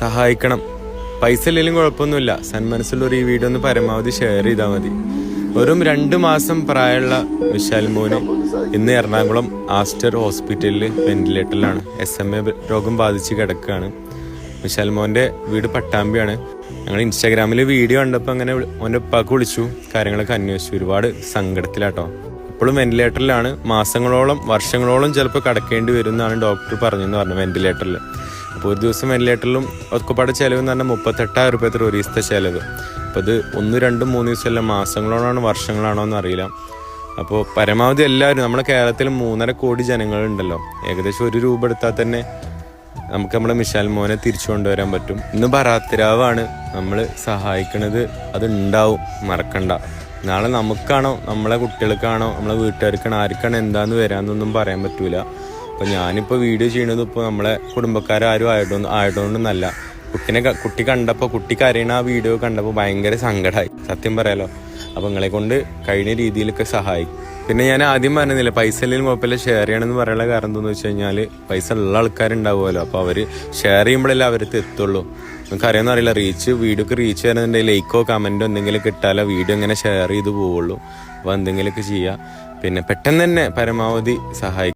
സഹായിക്കണം. പൈസ ഇല്ലെങ്കിലും കുഴപ്പമൊന്നുമില്ല. സന്മനസ്സുള്ളവർ ഈ വീഡിയോ ഒന്ന് പരമാവധി ഷെയർ ചെയ്താൽ മതി. വെറും 2 മാസം പ്രായമുള്ള വിശാൽ മോന് ഇന്ന് എറണാകുളം ആസ്റ്റർ ഹോസ്പിറ്റലിൽ വെന്റിലേറ്ററിലാണ്. SMA രോഗം ബാധിച്ച് കിടക്കുകയാണ്. വിശാൽ മോൻ്റെ വീട് പട്ടാമ്പിയാണ്. ഞങ്ങൾ ഇൻസ്റ്റാഗ്രാമിൽ വീഡിയോ കണ്ടപ്പോൾ അങ്ങനെ മോൻ്റെ ഉപ്പാക്ക് വിളിച്ചു, കാര്യങ്ങളൊക്കെ അന്വേഷിച്ചു. ഒരുപാട് സങ്കടത്തിലാട്ടോ. ഇപ്പോഴും വെന്റിലേറ്ററിലാണ്. മാസങ്ങളോളം വർഷങ്ങളോളം ചിലപ്പോൾ കിടക്കേണ്ടി വരും എന്നാണ് ഡോക്ടർ പറഞ്ഞെന്ന് പറഞ്ഞു വെന്റിലേറ്ററിൽ. അപ്പോൾ ഒരു ദിവസം വെന്റിലേറ്ററിലും ഒക്കെപ്പാട് ചിലവ് എന്ന് പറഞ്ഞാൽ 38,000 രൂപ ഒരു ദിവസത്തെ ചിലവ്. അപ്പോൾ ഇത് 1, 2, 3 ദിവസമല്ല, മാസങ്ങളോടാണോ വർഷങ്ങളാണോ എന്നറിയില്ല. അപ്പോൾ പരമാവധി എല്ലാവരും, നമ്മുടെ കേരളത്തിൽ 3.5 കോടി ജനങ്ങളുണ്ടല്ലോ, ഏകദേശം 1 രൂപ എടുത്താൽ തന്നെ നമുക്ക് നമ്മുടെ വിശാൽ മോനെ തിരിച്ചു കൊണ്ടുവരാൻ പറ്റും. ഇന്ന് ബറാത്തിരാവാണ്. നമ്മൾ സഹായിക്കണത് അത് ഉണ്ടാവും, മറക്കണ്ട. നാളെ നമുക്കാണോ നമ്മളെ കുട്ടികൾക്കാണോ നമ്മളെ വീട്ടുകാർക്കാണോ ആർക്കാണോ എന്താന്ന് വരാമെന്നൊന്നും പറയാൻ പറ്റൂല. അപ്പോൾ ഞാനിപ്പോൾ വീഡിയോ ചെയ്യണത് ഇപ്പോൾ നമ്മളെ കുടുംബക്കാരും ആയതുകൊണ്ടൊന്നല്ല. കുട്ടി കണ്ടപ്പോൾ, കുട്ടി കരയണ ആ വീഡിയോ കണ്ടപ്പോൾ ഭയങ്കര സങ്കടമായി, സത്യം പറയാലോ. അപ്പോൾ നിങ്ങളെ കൊണ്ട് കഴിഞ്ഞ രീതിയിലൊക്കെ സഹായിക്കും. പിന്നെ ഞാൻ ആദ്യം പറഞ്ഞില്ല, പൈസ ഇല്ലെങ്കിലും കുഴപ്പമില്ല, ഷെയർ ചെയ്യണമെന്ന് പറയാനുള്ള കാരണം എന്താണെന്ന് വെച്ച് കഴിഞ്ഞാൽ പൈസ ഉള്ള ആൾക്കാരുണ്ടാവുമല്ലോ. അപ്പോൾ അവർ ഷെയർ ചെയ്യുമ്പോഴല്ലേ അവർക്ക് എത്തുള്ളൂ. നിങ്ങൾക്ക് അറിയാമെന്ന് അറിയില്ല, വീഡിയോക്ക് റീച്ച് ചെയ്യുന്നുണ്ടെങ്കിൽ ലൈക്കോ കമൻറ്റോ എന്തെങ്കിലും കിട്ടാലോ വീഡിയോ ഇങ്ങനെ ഷെയർ ചെയ്ത് പോവുള്ളൂ. അപ്പോൾ എന്തെങ്കിലുമൊക്കെ ചെയ്യുക. പിന്നെ പെട്ടെന്ന് തന്നെ പരമാവധി സഹായിക്കും.